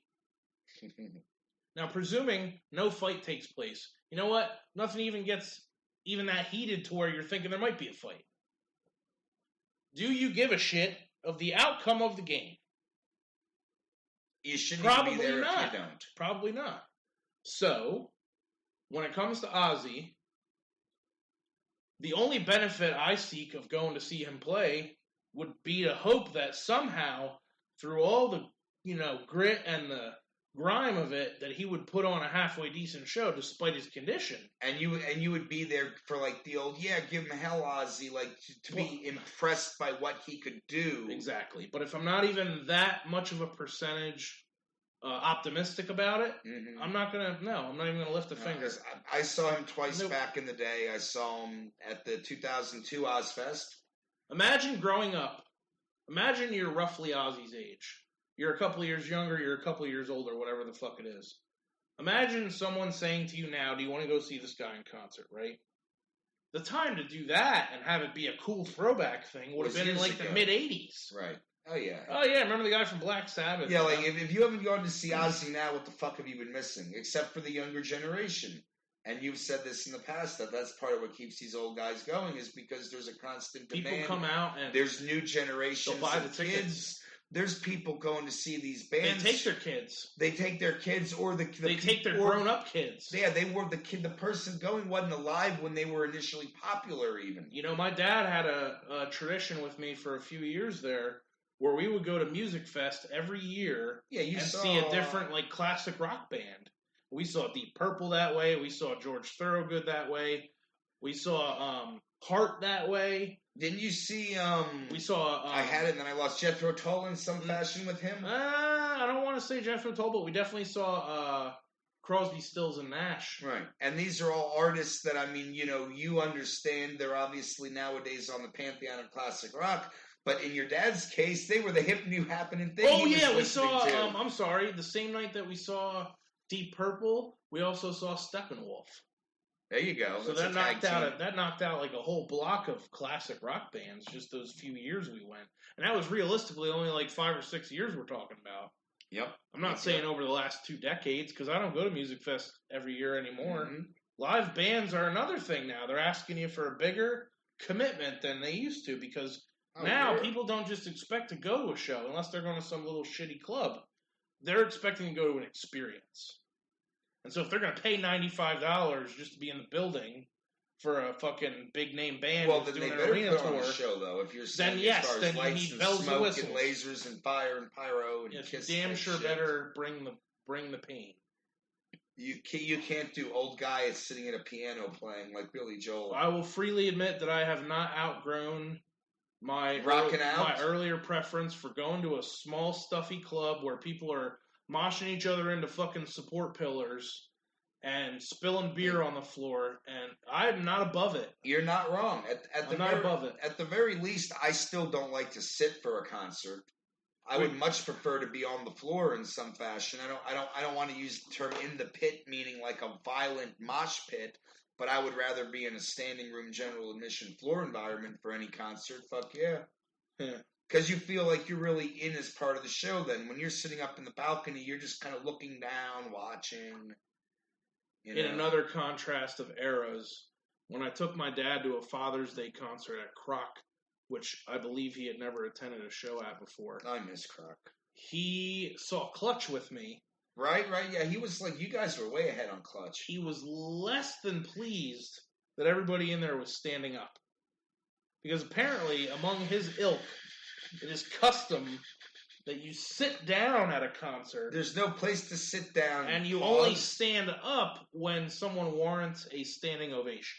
Now, presuming no fight takes place, you know what? Nothing even gets even that heated to where you're thinking there might be a fight. Do you give a shit of the outcome of the game? You shouldn't be there not. If you don't. Probably not. So, when it comes to Ozzy, the only benefit I seek of going to see him play would be to hope that somehow, through all the, grit and the grime of it, that he would put on a halfway decent show despite his condition. And you would be there for like the old, give him hell, Ozzy, like to be impressed by what he could do. Exactly. But if I'm not even that much of a percentage optimistic about it, I'm not even going to lift a finger. I saw him twice back in the day. I saw him at the 2002 Ozfest. Imagine growing up. Imagine you're roughly Ozzy's age. You're a couple of years younger, you're a couple of years older, whatever the fuck it is. Imagine someone saying to you now, do you want to go see this guy in concert, right? The time to do that and have it be a cool throwback thing would have been in like the mid-'80s. Right. Oh, yeah. Oh, yeah, remember the guy from Black Sabbath? Yeah, like if you haven't gone to see Ozzy now, what the fuck have you been missing? Except for the younger generation. And you've said this in the past, that's part of what keeps these old guys going is because there's a constant demand. People come out and there's new generations of kids. There's people going to see these bands. They take their kids. They take their kids, or they take their grown-up kids. Yeah, they were the person going wasn't alive when they were initially popular. Even my dad had a tradition with me for a few years there, where we would go to Music Fest every year. Yeah, see a different like classic rock band. We saw Deep Purple that way. We saw George Thorogood that way. We saw Heart that way. Didn't you see? We saw. I had it, and then I lost Jethro Tull in some fashion with him. I don't want to say Jethro Tull, but we definitely saw Crosby, Stills, and Nash. Right, and these are all artists that you understand. They're obviously nowadays on the pantheon of classic rock. But in your dad's case, they were the hip new happening thing. Oh yeah, we saw. I'm sorry. The same night that we saw Deep Purple, we also saw Steppenwolf. There you go. So that knocked out like a whole block of classic rock bands just those few years we went, and that was realistically only like 5 or 6 years we're talking about. Yep. I'm not saying over the last 2 decades because I don't go to Music Fest every year anymore. Mm-hmm. Live bands are another thing now. They're asking you for a bigger commitment than they used to because now people don't just expect to go to a show unless they're going to some little shitty club. They're expecting to go to an experience. And so if they're going to pay $95 just to be in the building for a fucking big name band, well, then they better put on a show though. If you're saying as far as lights and smoke and lasers and fire and pyro and kiss, damn sure shit. Better bring the pain. You can't do old guy sitting at a piano playing like Billy Joel. I will freely admit that I have not outgrown my earlier preference for going to a small stuffy club where people are moshing each other into fucking support pillars and spilling beer on the floor, and I'm not above it. You're not wrong. I'm not above it. At the very least, I still don't like to sit for a concert. I would much prefer to be on the floor in some fashion. I don't want to use the term in the pit, meaning like a violent mosh pit, but I would rather be in a standing room general admission floor environment for any concert. Fuck yeah. Because you feel like you're really in as part of the show then. When you're sitting up in the balcony, you're just kind of looking down, watching. In another contrast of eras, when I took my dad to a Father's Day concert at Croc, which I believe he had never attended a show at before. I miss Croc. He saw Clutch with me. Right, yeah. He was like, you guys were way ahead on Clutch. He was less than pleased that everybody in there was standing up. Because apparently, among his ilk, it is custom that you sit down at a concert. There's no place to sit down. And you only stand up when someone warrants a standing ovation.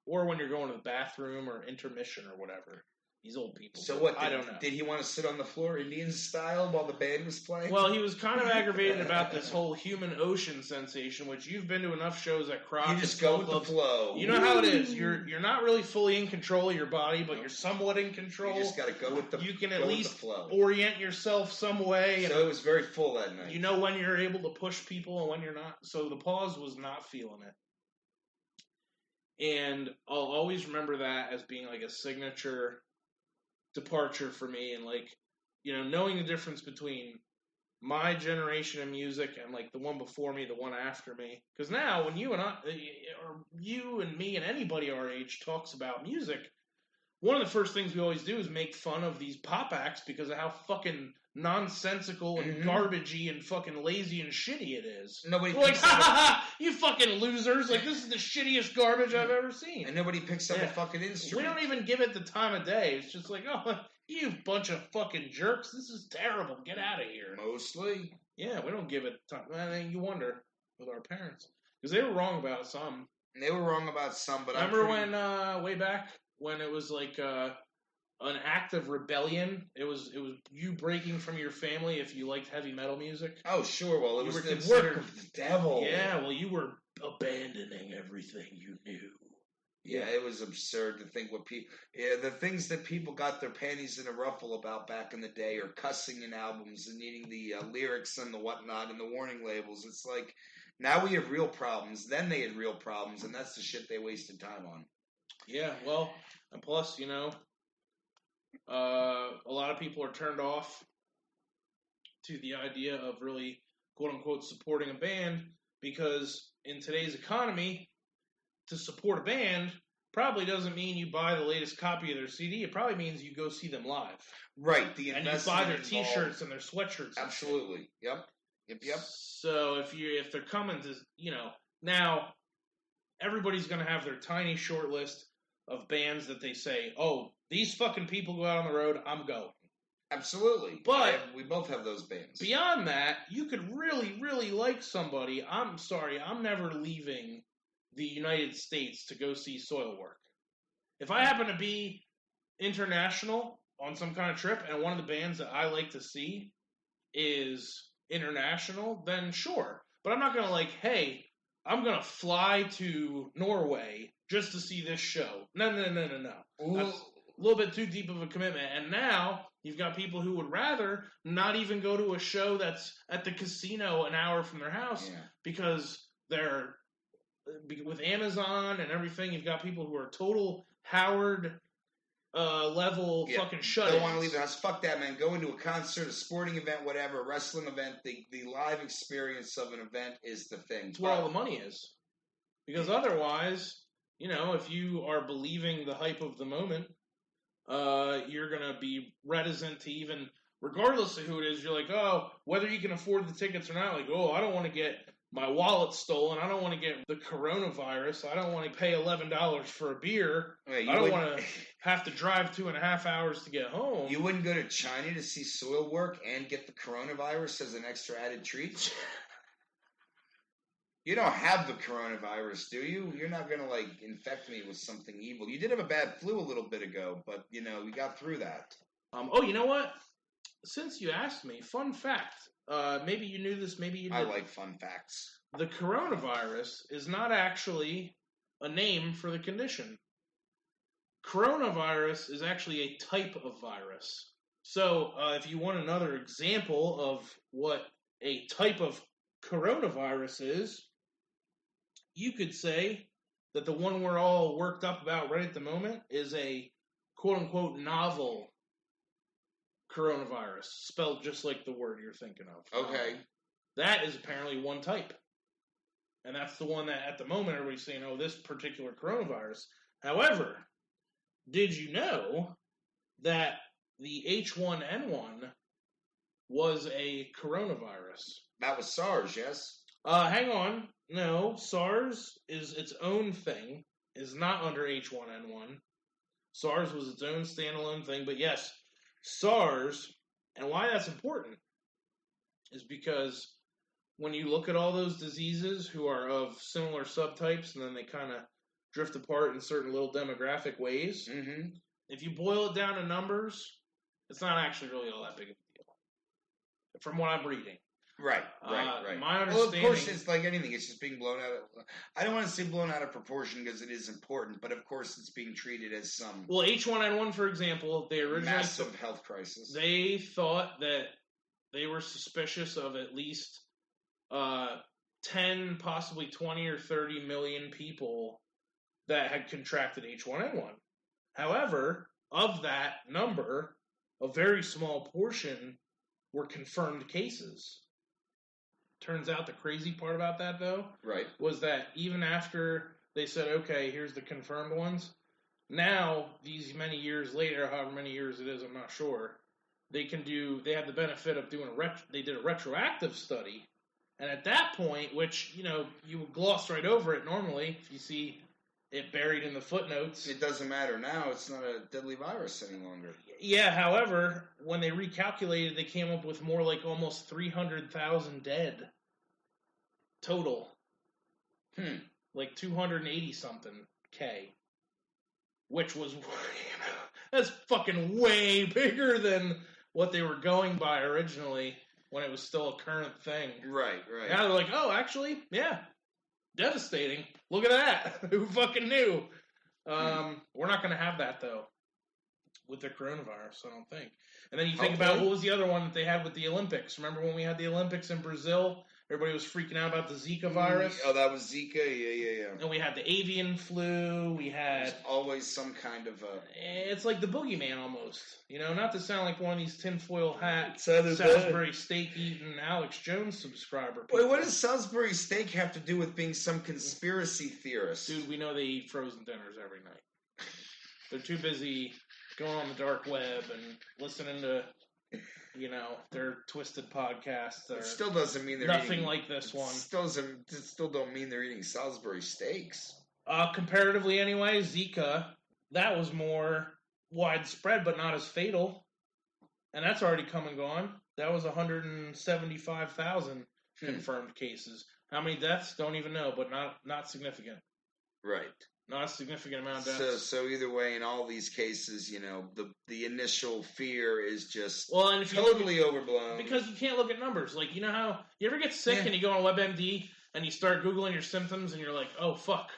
Or when you're going to the bathroom or intermission or whatever. These old people. So what? I don't know. Did he want to sit on the floor Indian style while the band was playing? Well, he was kind of aggravated about this whole human ocean sensation, which you've been to enough shows at Croc. You just go with the flow. You know how it is. You're not really fully in control of your body, but you're somewhat in control. You just got to go with the flow. You can at least orient yourself some way. So it was very full that night. You know when you're able to push people and when you're not. So the pause was not feeling it. And I'll always remember that as being like a signature departure for me, and like, knowing the difference between my generation of music and like the one before me, the one after me. Because now when you and I, or you and me and anybody our age talks about music, one of the first things we always do is make fun of these pop acts because of how fucking nonsensical and garbagey and fucking lazy and shitty it is. Nobody like, you fucking losers! Like, this is the shittiest garbage I've ever seen. And nobody picks up a fucking instrument. We don't even give it the time of day. It's just like, oh, you bunch of fucking jerks! This is terrible. Get out of here. Mostly, yeah, we don't give it time. I mean, you wonder with our parents because they were wrong about some. They were wrong about some, but remember when way back when it was like an act of rebellion. It was you breaking from your family if you liked heavy metal music. Oh, sure. Well, it was the work of the devil. Yeah, well, you were abandoning everything you knew. Yeah, it was absurd to think what people... Yeah, the things that people got their panties in a ruffle about back in the day, or cussing in albums and needing the lyrics and the whatnot and the warning labels. It's like, now we have real problems. Then they had real problems, and that's the shit they wasted time on. Yeah, well, and plus, a lot of people are turned off to the idea of really, quote-unquote, supporting a band because in today's economy, to support a band probably doesn't mean you buy the latest copy of their CD. It probably means you go see them live. Right. And you buy their T-shirts and their sweatshirts. Absolutely. Yep. So if they're coming to, now everybody's going to have their tiny short list of bands that they say, oh, these fucking people go out on the road, I'm going. Absolutely. But we both have those bands. Beyond that, you could really, really like somebody. I'm sorry, I'm never leaving the United States to go see soil work. If I happen to be international on some kind of trip and one of the bands that I like to see is international, then sure. But I'm not going to hey, I'm going to fly to Norway just to see this show. No. That's a little bit too deep of a commitment. And now you've got people who would rather not even go to a show that's at the casino an hour from their house because they're with Amazon and everything. You've got people who are total Howard level fucking shut-ins. Don't want to leave the house. Fuck that, man. Go into a concert, a sporting event, whatever, a wrestling event. The live experience of an event is the thing. It's where all the money is. Because otherwise, if you are believing the hype of the moment, you're going to be reticent to even, regardless of who it is, you're like, oh, whether you can afford the tickets or not, like, oh, I don't want to get my wallet stolen. I don't want to get the coronavirus. I don't want to pay $11 for a beer. I don't want to have to drive 2.5 hours to get home. You wouldn't go to China to see soil work and get the coronavirus as an extra added treat? You don't have the coronavirus, do you? You're not going to, infect me with something evil. You did have a bad flu a little bit ago, but, we got through that. Oh, you know what? Since you asked me, fun fact. Maybe you knew this, maybe you didn't. I like fun facts. The coronavirus is not actually a name for the condition. Coronavirus is actually a type of virus. So, if you want another example of what a type of coronavirus is, you could say that the one we're all worked up about right at the moment is a quote-unquote novel coronavirus, spelled just like the word you're thinking of. Okay. That is apparently one type. And that's the one that, at the moment, everybody's saying, oh, this particular coronavirus. However, did you know that the H1N1 was a coronavirus? That was SARS, yes? Hang on. No, SARS is its own thing, is not under H1N1. SARS was its own standalone thing, but yes, SARS, and why that's important is because when you look at all those diseases who are of similar subtypes and then they kind of drift apart in certain little demographic ways, if you boil it down to numbers, it's not actually really all that big of a deal. From what I'm reading. Right. My understanding... Well, of course, it's like anything. It's just being blown out of... I don't want to say blown out of proportion because it is important, but of course it's being treated as some... Well, H1N1, for example, they originally... Massive health crisis. They thought that they were suspicious of at least 10, possibly 20 or 30 million people that had contracted H1N1. However, of that number, a very small portion were confirmed cases. Turns out the crazy part about that, though, was that even after they said, okay, here's the confirmed ones, now, these many years later, however many years it is, I'm not sure, they have the benefit of doing they did a retroactive study, and at that point, which, you would gloss right over it normally, if you see it buried in the footnotes. It doesn't matter now, it's not a deadly virus any longer. Yeah, however, when they recalculated, they came up with more like almost 300,000 dead total. Like 280-something K. Which was, that's fucking way bigger than what they were going by originally when it was still a current thing. Right. Now they're like, oh, actually, yeah, devastating. Look at that. Who fucking knew? We're not going to have that, though, with the coronavirus, I don't think. And then you think about what was the other one that they had with the Olympics. Remember when we had the Olympics in Brazil? Everybody was freaking out about the Zika virus. Oh, that was Zika? Yeah. And we had the avian flu. We had... There's always some kind of It's like the boogeyman almost. Not to sound like one of these tinfoil hat Salisbury steak-eating Alex Jones subscriber people. Wait, what does Salisbury steak have to do with being some conspiracy theorist? Dude, we know they eat frozen dinners every night. They're too busy going on the dark web and listening to... their twisted podcasts. It still doesn't mean they're nothing like this one. Still don't mean they're eating Salisbury steaks. Comparatively, anyway, Zika, that was more widespread, but not as fatal, and that's already come and gone. That was 175,000 confirmed cases. How many deaths? Don't even know, but not significant. Right. Not a significant amount of deaths. So either way, in all these cases, the initial fear is just and if totally overblown. Because you can't look at numbers. Like, you know how you ever get sick and you go on WebMD and you start Googling your symptoms and you're like, oh, fuck,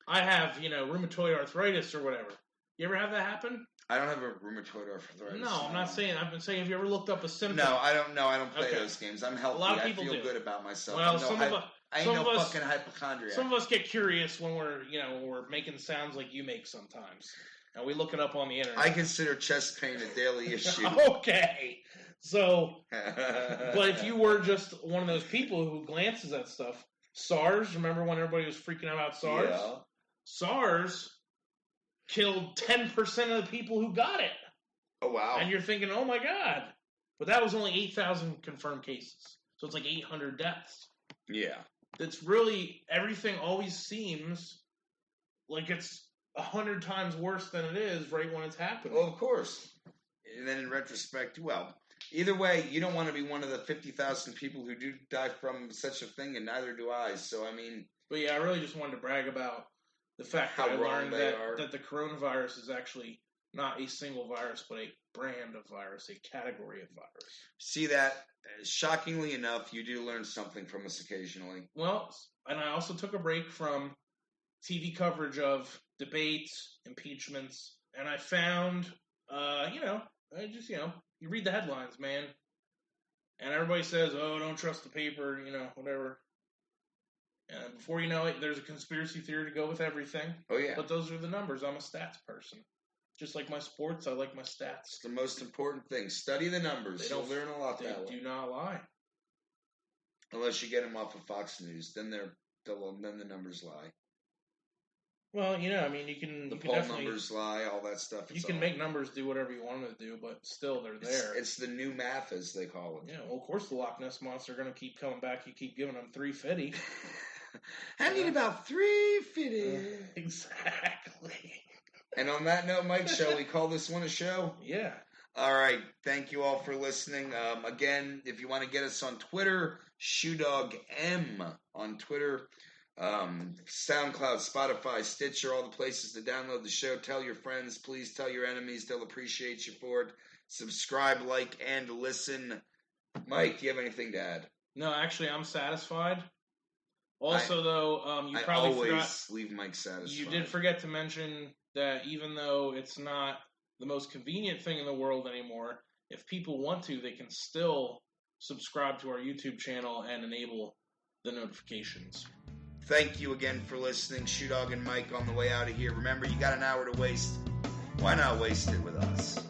I have, rheumatoid arthritis or whatever. You ever have that happen? I don't have a rheumatoid arthritis. No, I'm not saying. I've been saying, have you ever looked up a symptom? No, I don't know. I don't play those games. I'm healthy. A lot of people I feel do. good about myself. Well, I ain't no fucking hypochondriac. Some of us get curious when we're making sounds like you make sometimes. And we look it up on the internet. I consider chest pain a daily issue. Okay. So, but if you were just one of those people who glances at stuff, SARS, remember when everybody was freaking out about SARS? Yeah. SARS killed 10% of the people who got it. Oh, wow. And you're thinking, oh my God. But that was only 8,000 confirmed cases. So it's like 800 deaths. Yeah. It's really, everything always seems like it's 100 times worse than it is right when it's happening. Well, of course. And then in retrospect, either way, you don't want to be one of the 50,000 people who do die from such a thing, and neither do I. So, I mean... But yeah, I really just wanted to brag about the fact that I learned that the coronavirus is actually not a single virus, but a brand of virus, a category of virus. See that? Shockingly enough, you do learn something from us occasionally. Well, and I also took a break from TV coverage of debates, impeachments, and I found, you read the headlines, man, and everybody says, oh, don't trust the paper, whatever. And before you know it, there's a conspiracy theory to go with everything. Oh, yeah. But those are the numbers. I'm a stats person. Just like my sports, I like my stats. It's the most important thing. Study the numbers. You'll learn a lot that way. They do not lie. Unless you get them off of Fox News. Then the numbers lie. Well, you can... The poll numbers lie, all that stuff. You can make numbers do whatever you want them to do, but still, they're there. It's the new math, as they call it. Yeah, well, of course the Loch Ness Monster are going to keep coming back. You keep giving them $350. I need about $350. Exactly. And on that note, Mike, shall we call this one a show? Yeah. All right. Thank you all for listening. Again, if you want to get us on Twitter, Shoedogg M on Twitter. SoundCloud, Spotify, Stitcher, all the places to download the show. Tell your friends. Please tell your enemies. They'll appreciate you for it. Subscribe, like, and listen. Mike, do you have anything to add? No, actually, I'm satisfied. Also, you I probably always forgot, leave Mike satisfied. You did forget to mention that even though it's not the most convenient thing in the world anymore, if people want to, they can still subscribe to our YouTube channel and enable the notifications. Thank you again for listening. Shoedogg and Mike on the way out of here. Remember, you got an hour to waste. Why not waste it with us?